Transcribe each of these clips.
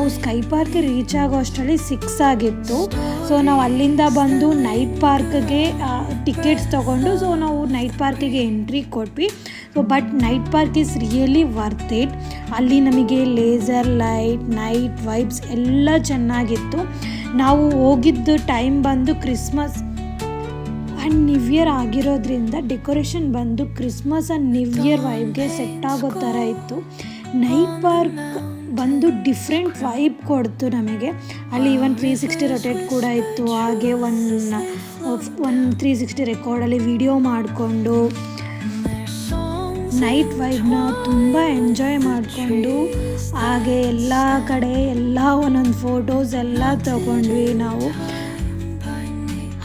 ನಾವು sky ಪಾರ್ಕ್ಗೆ reach ಆಗೋ ಅಷ್ಟರಲ್ಲಿ 6 ಆಗಿತ್ತು. ಸೊ ನಾವು ಅಲ್ಲಿಂದ ಬಂದು ನೈಟ್ ಪಾರ್ಕ್ಗೆ ಟಿಕೆಟ್ಸ್ ತೊಗೊಂಡು ಸೊ ನಾವು ನೈಟ್ ಪಾರ್ಕಿಗೆ ಎಂಟ್ರಿ ಕೊಟ್ವಿ. So but night park is really worth it. ಅಲ್ಲಿ ನಮಗೆ ಲೇಸರ್ ಲೈಟ್, ನೈಟ್ ವೈಬ್ಸ್ ಎಲ್ಲ ಚೆನ್ನಾಗಿತ್ತು. ನಾವು ಹೋಗಿದ್ದು ಟೈಮ್ ಬಂದು ಕ್ರಿಸ್ಮಸ್ ಆ್ಯಂಡ್ ನ್ಯೂ ಇಯರ್ ಆಗಿರೋದ್ರಿಂದ ಡೆಕೋರೇಷನ್ ಬಂದು ಕ್ರಿಸ್ಮಸ್ ಆ್ಯಂಡ್ ನ್ಯೂ ಇಯರ್ ವೈಬ್ಗೆ ಸೆಟ್ ಆಗೋ ಥರ ಇತ್ತು. ನೈಟ್ ಪಾರ್ಕ್ ಬಂದು ಡಿಫ್ರೆಂಟ್ ವೈಬ್ ಕೊಡ್ತು ನಮಗೆ. ಅಲ್ಲಿ ಈವನ್ 360 ರೊಟೇಟ್ ಕೂಡ ಇತ್ತು. ಹಾಗೆ ಒನ್ 360 ರೆಕಾರ್ಡಲ್ಲಿ ವಿಡಿಯೋ ಮಾಡಿಕೊಂಡು ನೈಟ್ ವೈಬ್ನ ತುಂಬ ಎಂಜಾಯ್ ಮಾಡಿಕೊಂಡು ಹಾಗೆ ಎಲ್ಲ ಕಡೆ ಎಲ್ಲ ಒಂದೊಂದು ಫೋಟೋಸ್ ಎಲ್ಲ ತಗೊಂಡ್ವಿ ನಾವು.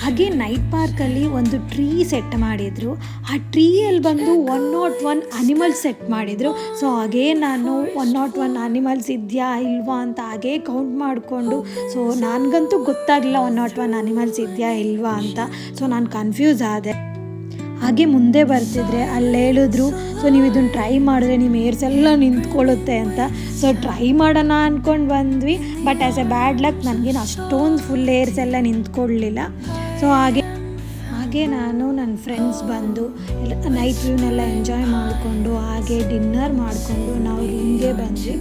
ಹಾಗೆ ನೈಟ್ ಪಾರ್ಕಲ್ಲಿ ಒಂದು ಟ್ರೀ ಸೆಟ್ ಮಾಡಿದರು. ಆ ಟ್ರೀಯಲ್ಲಿ ಬಂದು 101 ಅನಿಮಲ್ಸ್ ಸೆಟ್ ಮಾಡಿದರು. ಸೊ ಹಾಗೇ ನಾನು 101 ಅನಿಮಲ್ಸ್ ಇದೆಯಾ ಇಲ್ವಾ ಅಂತ ಹಾಗೇ ಕೌಂಟ್ ಮಾಡಿಕೊಂಡು, ಸೊ ನನಗಂತೂ ಗೊತ್ತಾಗಲಿಲ್ಲ 101 ಅನಿಮಲ್ಸ್ ಇದೆಯಾ ಇಲ್ವಾ ಅಂತ. ಸೊ ನಾನು ಕನ್ಫ್ಯೂಸ್ ಆದೆ. ಹಾಗೆ ಮುಂದೆ ಬರ್ತಿದ್ರೆ ಅಲ್ಲಿ ಹೇಳಿದ್ರು, ಸೊ ನೀವು ಇದನ್ನು ಟ್ರೈ ಮಾಡಿದ್ರೆ ನಿಮ್ಮ ಏರ್ಸ್ ಎಲ್ಲ ನಿಂತ್ಕೊಳ್ಳುತ್ತೆ ಅಂತ. ಸೊ ಟ್ರೈ ಮಾಡೋಣ ಅಂದ್ಕೊಂಡು ಬಂದ್ವಿ. But as a bad luck ನನಗೇನು ಅಷ್ಟೊಂದು ಫುಲ್ ಏರ್ಸ್ ಎಲ್ಲ ನಿಂತ್ಕೊಳ್ಳಲಿಲ್ಲ. ಸೊ ಹಾಗೆ ನಾನು ನನ್ನ ಫ್ರೆಂಡ್ಸ್ ಬಂದು ನೈಟ್ ವ್ಯೂನೆಲ್ಲ ಎಂಜಾಯ್ ಮಾಡಿಕೊಂಡು ಹಾಗೆ ಡಿನ್ನರ್ ಮಾಡಿಕೊಂಡು ನಾವು ರೂಮ್ಗೆ ಬಂದ್ವಿ.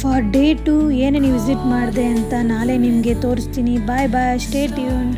ಫಾರ್ ಡೇ 2 ಏನೇನು ವಿಸಿಟ್ ಮಾಡಿದೆ ಅಂತ ನಾಳೆ ನಿಮಗೆ ತೋರಿಸ್ತೀನಿ. ಬಾಯ್ ಬಾಯ್, ಸ್ಟೇ ಟ್ಯೂನ್.